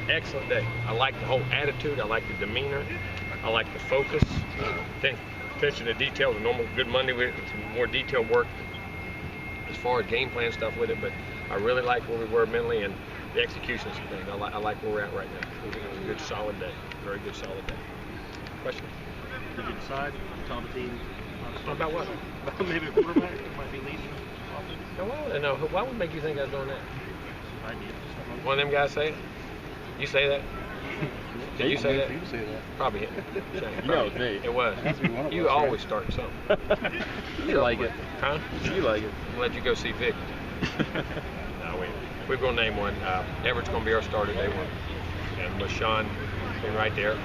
excellent day. I like the whole attitude. I like the demeanor. I like the focus. Attention to detail. The normal good Monday with some more detailed work as far as game plan stuff with it. But I really like where we were mentally and the execution of some things. I like where we're at right now. It was a good, solid day. Very good, solid day. Question? Did you decide to tell the team? About what? About maybe a quarterback might be leading. No, why would make you think I was doing that? I did. One of them guys say it? You say that? Did you say that? You say that. Probably him. No, it was me. It was. You always start something. You like it. Huh? You like it. I'll let you go see Vic. No, we're going to name one. Everett's going to be our starter day one. And with Sean being right there,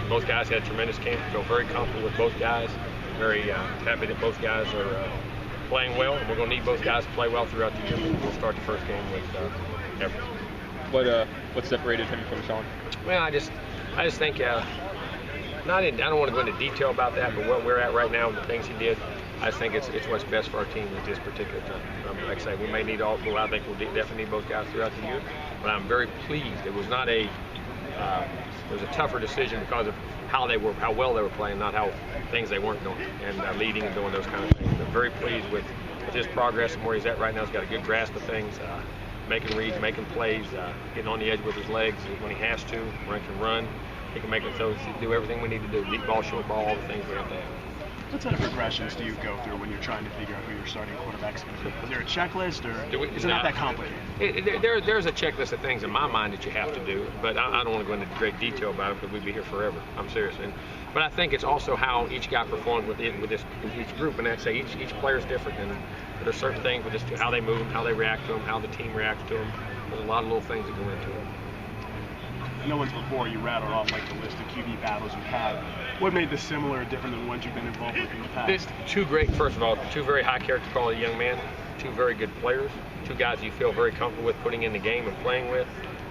both guys had a tremendous camp. Feel very comfortable with both guys. Very happy that both guys are playing well. And we're going to need both guys to play well throughout the year. We'll start the first game with Everett. What separated him from Sean? Well, I just think I don't want to go into detail about that, but what we're at right now, the things he did, I just think it's what's best for our team at this particular time. Like I say, we may need all. Well, I think we'll definitely need both guys throughout the year. But I'm very pleased. It was not a. It was a tougher decision because of how well they were playing, not how things they weren't doing, and leading and doing those kind of things. I'm very pleased with his progress and where he's at right now. He's got a good grasp of things. Making reads, making plays, getting on the edge with his legs when he has to, when he can run. He can make it so do everything we need to do. Deep ball, short ball, all the things we have to have. What sort of progressions do you go through when you're trying to figure out who your starting quarterback's going to be? Is there a checklist, or is it not that complicated? There's a checklist of things in my mind that you have to do, but I don't want to go into great detail about it because we'd be here forever. I'm serious. But I think it's also how each guy performed with each group, and I'd say each player's different, and there's certain things with this, how they move, how they react to them, how the team reacts to them. There's a lot of little things that go into it. No one's before you rattled off like the list of QB battles you've had. What made this similar or different than ones you've been involved with in the past? First of all, two very high character quality young men, two very good players, two guys you feel very comfortable with putting in the game and playing with.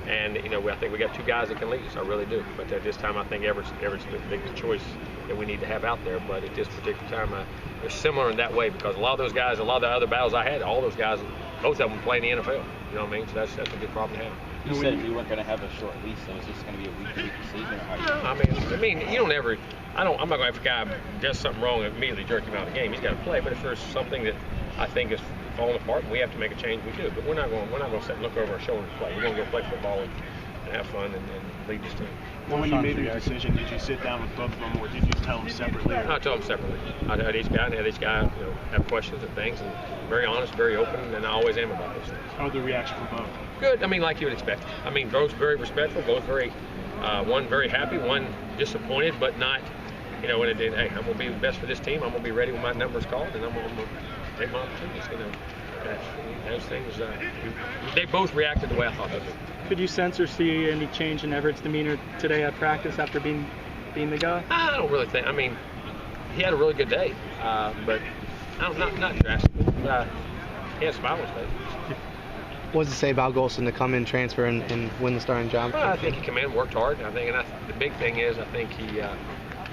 And I think we got two guys that can lead us. I really do. But at this time, I think Everett's the choice that we need to have out there. But at this particular time, they're similar in that way because a lot of those guys, a lot of the other battles I had, all those guys, both of them play in the NFL. You know what I mean? So that's a good problem to have. You said you weren't going to have a short lease, so is this going to be a week-to-week season? Or how I mean, you don't ever. I'm not going to have a guy does something wrong and immediately jerk him out of the game. He's got to play. But if there's something that I think is falling apart and we have to make a change, we do. But we're not going to sit and look over our shoulder and play. We're going to go play football and have fun and lead this team. Well, when you made your decision, did you sit down with both of them, or did you tell them separately? I told them separately. I had each guy, have questions and things, and very honest, very open, and I always am about those things. How was the reaction from both? Good. I mean, like you would expect. I mean, both very respectful, both very, one very happy, one disappointed, but not, hey, I'm gonna be the best for this team. I'm gonna be ready when my number's called, and I'm gonna take my opportunities. Those things. They both reacted the way I thought they would. Could you sense or see any change in Everett's demeanor today at practice after being the guy? I don't really think. I mean, he had a really good day, but not drastically. He had a smile on his face. What does it say about Golson to come in, transfer, and win the starting job? Well, I think he came in, worked hard. The big thing is, I think he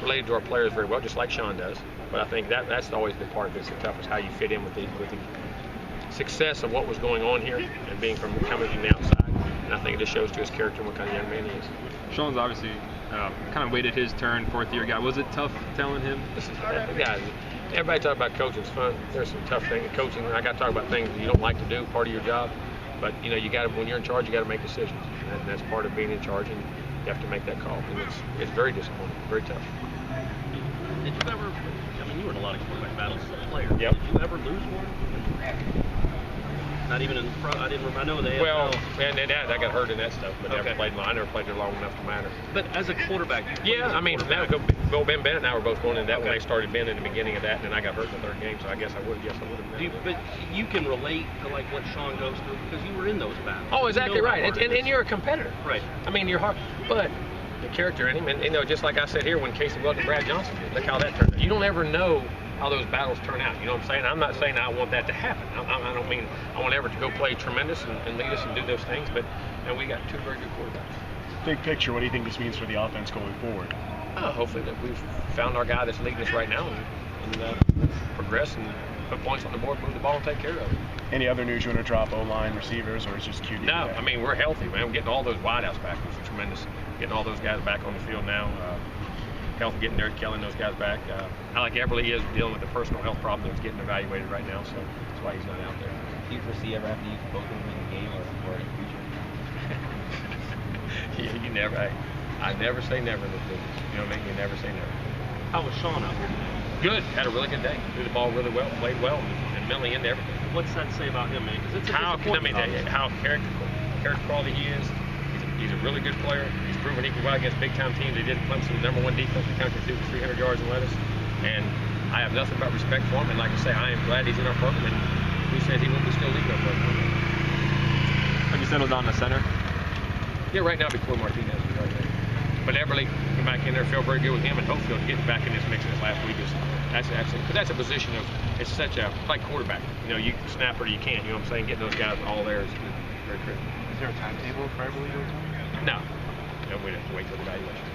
related to our players very well, just like Sean does. But I think that's always the part that's the toughest, how you fit in with the success of what was going on here and coming from the outside. And I think it just shows to his character what kind of young man he is. Sean's obviously kind of waited his turn, fourth-year guy. Was it tough telling him? Guys, everybody talk about coaching's fun. There's some tough things. Coaching, I got to talk about things that you don't like to do, part of your job. But you got to, when you're in charge, you got to make decisions, and that's part of being in charge. And you have to make that call. And it's very disappointing, very tough. Did you ever? I mean, you were in a lot of quarterback battles as a player. Yep. Did you ever lose one? Not even in the pro. I didn't remember. I know they. Well, and I got hurt in that stuff, but I never played there long enough to matter. But as a quarterback. Yeah, I mean, Bill Ben Bennett and I were both going into that when they started Ben in the beginning of that, and then I got hurt in the third game, so I guess I would have. But you can relate to like what Sean goes through because you were in those battles. Oh, exactly right, and you're a competitor. Right. I mean, you're hard, but the character in him, and just like I said here when Casey Welch and Brad Johnson did, look how that turned out. You don't ever know how those battles turn out. You know what I'm saying? I'm not saying I want that to happen. I don't mean I want Everett to go play tremendous and lead us and do those things, but we got two very good quarterbacks. Big picture, what do you think this means for the offense going forward? Hopefully that we've found our guy that's leading us right now and progress and put points on the board, move the ball, and take care of it. Any other news you want to drop? O-line, receivers, or it's just QB? No, today? I mean, we're healthy, man. We're getting all those wideouts back, which is tremendous. Getting all those guys back on the field now. Healthy, getting Derek Kelly and those guys back. I like Everett is dealing with a personal health problem that's getting evaluated right now, so that's why he's not out there. Do you foresee ever having to use both of them in the game or in the future? You never. I never say never in this business. You know what I mean? You never say never. How was Sean out here today? Good. Had a really good day. Threw the ball really well. Played well, and mentally into everything. What's that say about him, man? Because it's a How disappointment. how character quality he is. He's a really good player. He's proven he can go out against big time teams. He did Clemson's #1 defense in the country, threw 300 yards and lettuce. And I have nothing but respect for him. And like I say, I am glad he's in our program. And who says he won't be still leading our program? Have you settled down to center? Yeah, right now before Martinez is right there. But Everly come back in there, feel very good with him, and hopefully he'll get back in this mix this last week. That's because that's a position of it's such a like quarterback. You know, you can snap or you can't. You know what I'm saying? Getting those guys all there is very critical. Is there a timetable for Everett Golson? No, we have to wait till the evaluation.